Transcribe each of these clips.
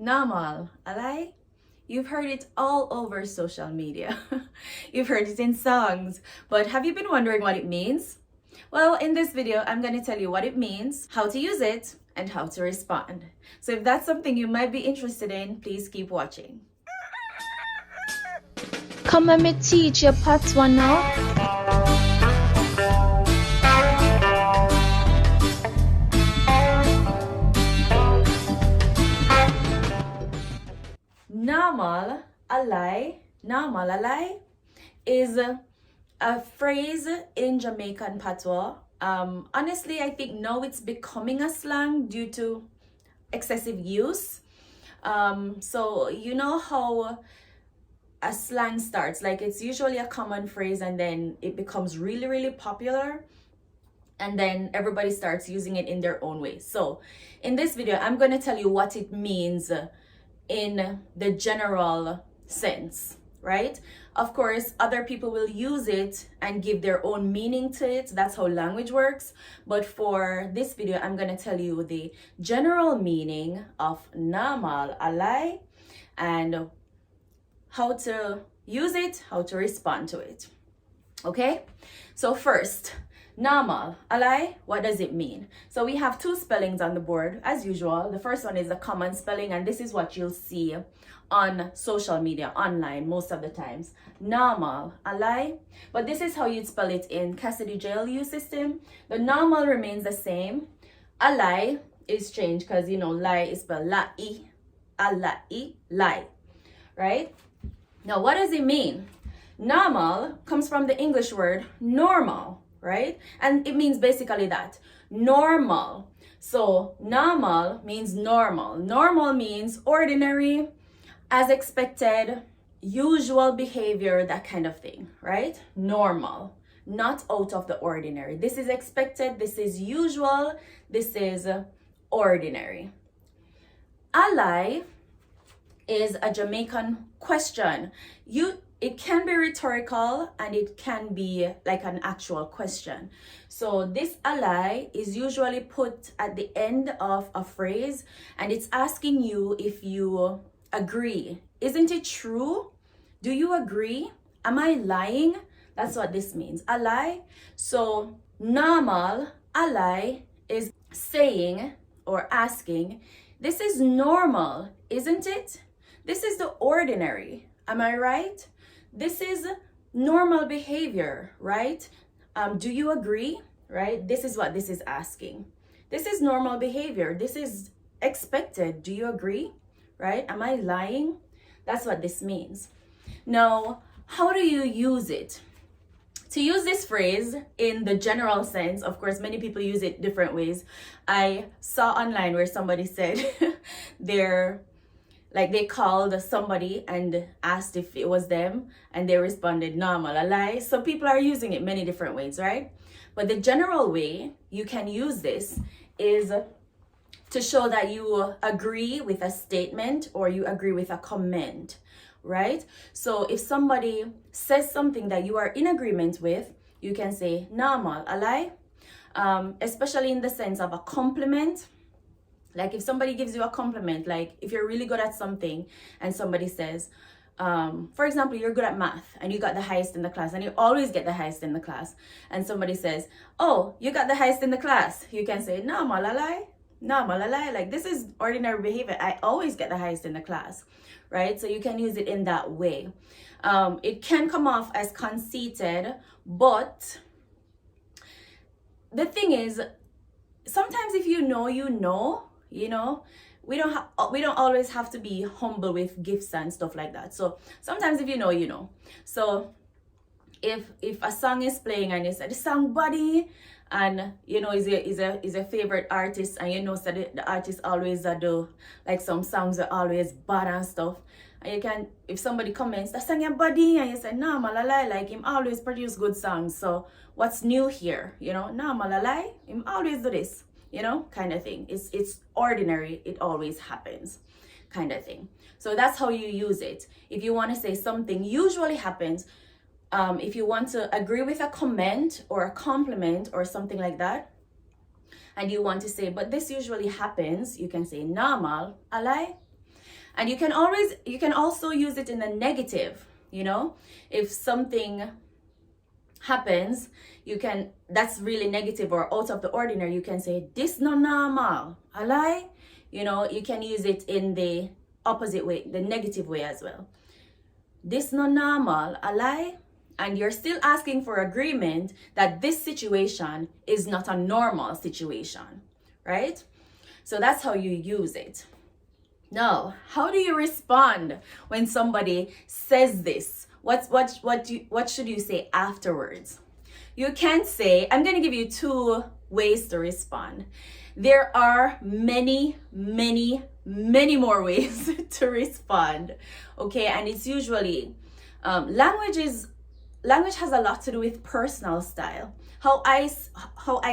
Namal, Alai. You've heard it all over social media. You've heard it in songs, but have you been wondering what it means? Well, in this video, I'm going to tell you what it means, how to use it, and how to respond. So if that's something you might be interested in, please keep watching. Come and me teach you Patwa now. Namal, Alai, Namal, Alai is a phrase in Jamaican Patois. Honestly, I think now it's becoming a slang due to excessive use. So you know how a slang starts, like it's usually a common phrase and then it becomes really, really popular. And then everybody starts using it in their own way. So in this video, I'm going to tell you what it means in the general sense, right? Of course, other people will use it and give their own meaning to it. That's how language works. But for this video, I'm going to tell you the general meaning of Namal, Alai, and how to use it, how to respond to it. Okay? So first, Namal, Alai, what does it mean? So we have two spellings on the board as usual. The first one is a common spelling, and this is what you'll see on social media, online most of the times. Namal, Alai. But this is how you'd spell it in Cassidy JLU system. The Namal remains the same. Alai is changed because, you know, lie is spelled la-i, alai, lie, right? Now, what does it mean? Namal comes from the English word normal, right? And it means basically that, normal. So Namal means normal. Normal means ordinary, as expected, usual behavior, that kind of thing, right? Normal, not out of the ordinary. This is expected, this is usual, this is ordinary. Alai is a Jamaican question. It can be rhetorical and it can be like an actual question. So this alai is usually put at the end of a phrase and it's asking you if you agree. Isn't it true? Do you agree? Am I lying? That's what this means. Alai. So Namal, alai is saying or asking, this is normal, isn't it? This is the ordinary. Am I right? This is normal behavior, right? Do you agree, right? This is what this is asking. This is normal behavior. This is expected. Do you agree, right? Am I lying? That's what this means. Now, how do you use it? To use this phrase in the general sense, of course, many people use it different ways. I saw online where somebody said they called somebody and asked if it was them and they responded, Namal, Alai. So people are using it many different ways, right? But the general way you can use this is to show that you agree with a statement or you agree with a comment, right? So if somebody says something that you are in agreement with, you can say, Namal, Alai, especially in the sense of a compliment. Like if somebody gives you a compliment, like if you're really good at something and somebody says, for example, you're good at math and you got the highest in the class and you always get the highest in the class. And somebody says, oh, you got the highest in the class. You can say, Namal, Alai, Namal, Alai. Like this is ordinary behavior. I always get the highest in the class, right? So you can use it in that way. It can come off as conceited, but the thing is, sometimes if you know, you know, we don't always have to be humble with gifts and stuff like that. So sometimes if you know, you know. So if a song is playing and you say the song body and you know is a favorite artist and you know so the artist always do like some songs are always bad and stuff, and you can, if somebody comments the song your body and you say nah malalai, like him always produce good songs, so what's new here, you know, nah malalai, him always do this, you know, kind of thing. It's ordinary, it always happens, kind of thing. So that's how you use it. If you want to say something usually happens, if you want to agree with a comment or a compliment or something like that, and you want to say, but this usually happens, you can say Namal, Alai. And you can also use it in the negative, you know, if something happens, that's really negative or out of the ordinary, you can say, this no normal, alai. You know, you can use it in the opposite way, the negative way as well. This no normal, alai. And you're still asking for agreement that this situation is not a normal situation, right? So that's how you use it. Now, how do you respond when somebody says this? What should you say afterwards? You can say, I'm going to give you 2 ways to respond. There are many more ways to respond. Okay, and it's usually language has a lot to do with personal style. How I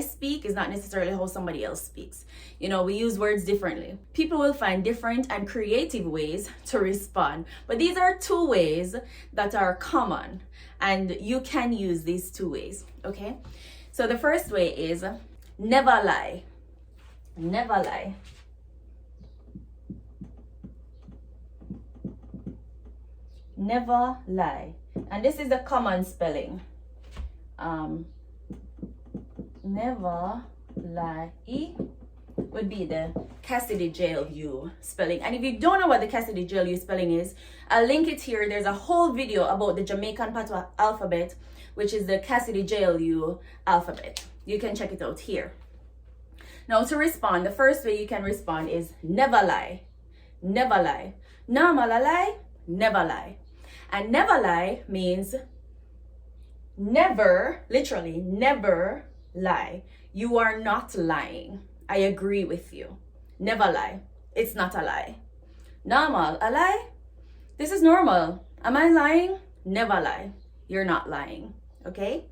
speak is not necessarily how somebody else speaks. You know, we use words differently. People will find different and creative ways to respond. But these are 2 ways that are common, and you can use these 2 ways, okay? So the first way is never lie. Never lie. Never lie. And this is the common spelling. Never lie would be the Cassidy Jail U spelling. And if you don't know what the Cassidy Jail U spelling is, I'll link it here. There's a whole video about the Jamaican Patwa alphabet, which is the Cassidy Jail U alphabet. You can check it out here. Now to respond, the first way you can respond is never lie. Never lie. Nawmal alai, never lie. And never lie means never, literally, never lie. You are not lying. I agree with you. Never lie. It's not a lie. Namal, alai? This is normal. Am I lying? Never lie. You're not lying. Okay?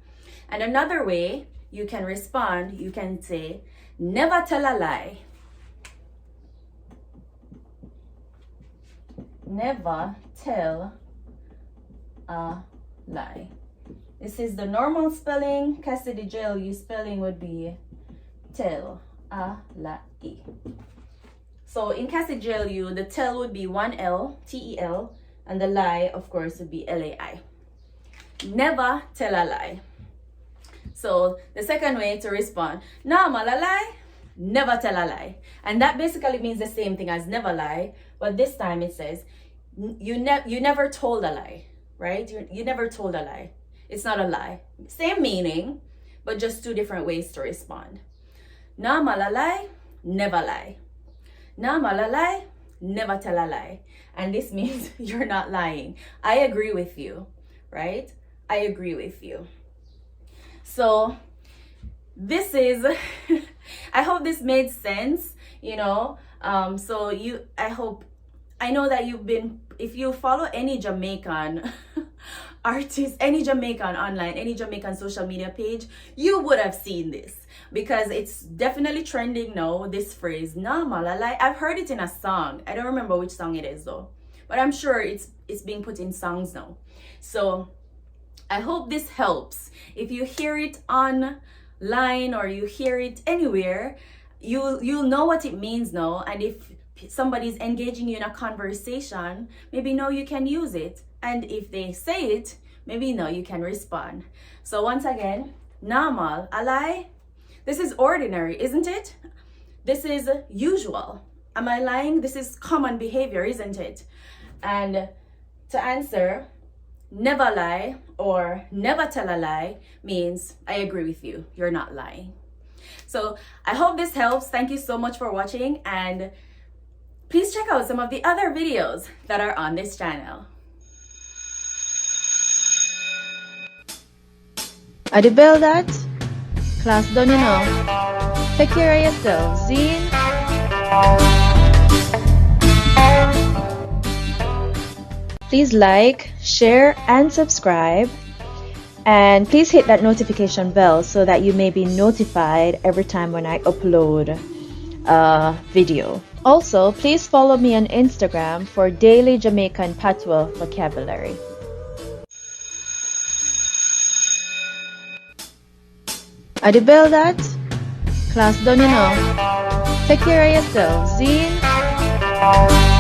And another way you can respond, you can say, never tell a lie. Never tell a lie. This is the normal spelling. Cassidy Jail U spelling would be tell a lie. So in Cassidy Jail U, the tell would be 1 L, T-E-L, and the lie, of course, would be L-A-I. Never tell a lie. So the second way to respond, Nawmal alai, never tell a lie. And that basically means the same thing as never lie, but this time it says, you never told a lie. Right? You never told a lie. It's not a lie. Same meaning, but just 2 different ways to respond. Nawmal alai, never lie. Nawmal alai, never tell a lie. And this means you're not lying. I agree with you, right? I agree with you. So this is, I hope this made sense, you know. I know that if you follow any Jamaican artist, any Jamaican online, any Jamaican social media page, you would have seen this because it's definitely trending now, this phrase, Nawmal alai. I've heard it in a song. I don't remember which song it is though, but I'm sure it's being put in songs now. So I hope this helps. If you hear it online or you hear it anywhere, you'll know what it means now. And if somebody's engaging you in a conversation, maybe now you can use it. And if they say it, maybe now you can respond. So once again, Nawmal alai. This is ordinary, isn't it? This is usual. Am I lying? This is common behavior, isn't it? And to answer, never lie or never tell a lie means I agree with you. You're not lying. So I hope this helps. Thank you so much for watching, and please check out some of the other videos that are on this channel. Are the bell that? Class done, you know. Take care of yourself, Zine. Please like, share, and subscribe. And please hit that notification bell so that you may be notified every time when I upload a video. Also, please follow me on Instagram for daily Jamaican Patwa vocabulary. Are the bell that? Class done, you know. Take care of yourself, Zine.